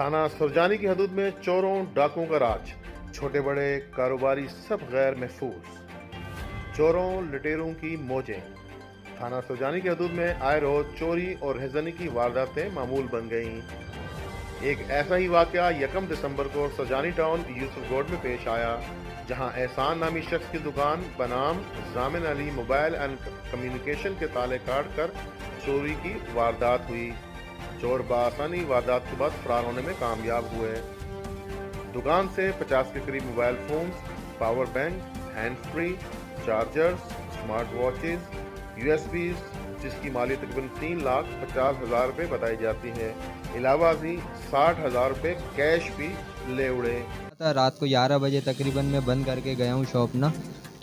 थाना सुरजानी की हदूद में चोरों डाकुओं का राज, छोटे बड़े कारोबारी सब गैर महफूज। चोरों लुटेरों की मौजें। थाना सुरजानी की हदूद में आए रोज चोरी और रिजनी की वारदातें मामूल बन गईं। एक ऐसा ही वाकया 1 दिसंबर को सुरजानी टाउन यूसुफ रोड में पेश आया, जहां एहसान नामी शख्स की दुकान बनाम जामिन अली मोबाइल एंड कम्युनिकेशन के ताले काट कर चोरी की वारदात हुई। चोर बासानी वारदात के बाद फरार होने में कामयाब हुए। दुकान से 50 के करीब mobile phones, power bank, hand free, chargers, smart watches, USBs, जिसकी माली तकरीबन 3,50,000 रुपये बताई जाती है। अलावा ही 60,000 रुपये कैश भी ले उड़े। रात को 11 बजे तकरीबन मैं बंद करके गया हूँ शॉप ना।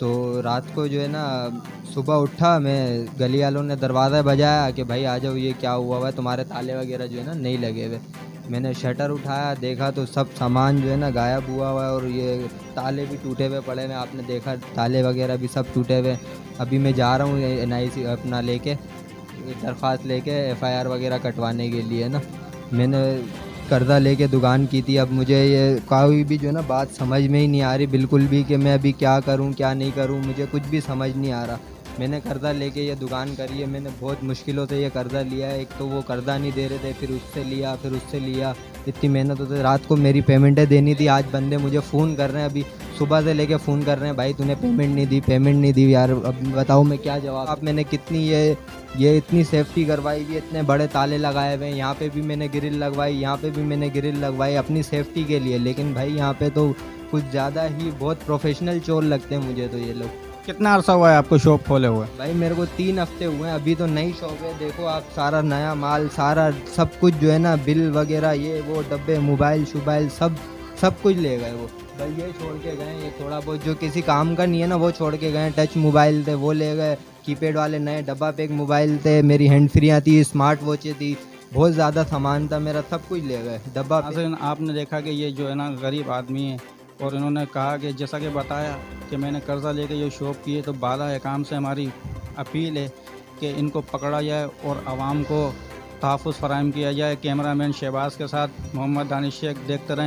तो रात को जो है ना, सुबह उठा मैं, गली वालों ने दरवाज़ा बजाया कि भाई आ जाओ, ये क्या हुआ है, तुम्हारे ताले वगैरह जो है ना नहीं लगे हुए। मैंने शटर उठाया, देखा तो सब सामान जो है ना गायब हुआ है और ये ताले भी टूटे हुए पड़े हैं। आपने देखा ताले वगैरह भी सब टूटे हुए। अभी मैं जा रहा हूँ NIC अपना लेके, दरख्वास्त लेके FIR वगैरह कटवाने के लिए ना। मैंने कर्जा लेके दुकान की थी। अब मुझे ये कोई भी जो है ना बात समझ में ही नहीं आ रही बिल्कुल भी कि मैं अभी क्या करूं क्या नहीं करूं, मुझे कुछ भी समझ नहीं आ रहा। मैंने कर्जा लेके ये दुकान करी है, मैंने बहुत मुश्किलों से ये कर्जा लिया है। एक तो वो कर्जा नहीं दे रहे थे, फिर उससे लिया। इतनी मेहनत होती, रात को मेरी पेमेंटें देनी थी। आज बंदे मुझे फ़ोन कर रहे हैं, अभी सुबह से लेके फ़ोन कर रहे हैं, भाई तूने पेमेंट नहीं दी यार। अब बताओ मैं क्या जवाब। आप मैंने कितनी ये इतनी सेफ्टी करवाई हुई, इतने बड़े ताले लगाए हुए हैं, यहाँ पे भी मैंने ग्रिल लगवाई, यहाँ पे भी मैंने ग्रिल लगवाई अपनी सेफ्टी के लिए। लेकिन भाई यहाँ पे तो कुछ ज़्यादा ही बहुत प्रोफेशनल चोर लगते हैं मुझे तो ये लोग। कितना अर्सा हुआ है आपको शॉप खोले हुए? भाई मेरे को 3 हफ्ते हुए हैं, अभी तो नई शॉप है। देखो आप, सारा नया माल, सारा सब कुछ जो है ना, बिल वगैरह, ये वो डब्बे, मोबाइल शोबाइल सब कुछ ले गए वो। भाई ये छोड़ के गए, ये थोड़ा बहुत जो किसी काम का नहीं है ना वो छोड़ के गए। टच मोबाइल थे वो ले गए, कीपैड वाले नए डब्बा पैक मोबाइल थे, मेरी हैंड फ्रियाँ थी, स्मार्ट वॉचें थी, बहुत ज़्यादा सामान था मेरा, सब कुछ ले गए डब्बा। आपने देखा कि ये जो है ना गरीब आदमी है, और इन्होंने कहा कि जैसा कि बताया कि मैंने कर्ज़ा लेके ये शॉप की है, तो बाला एकाम से हमारी अपील है कि इनको पकड़ा जाए और आवाम को तहफ़्फ़ुज़ फ़राहम किया जाए। कैमरामैन शहबाज के साथ मोहम्मद दानिश शेख, देखते रहें।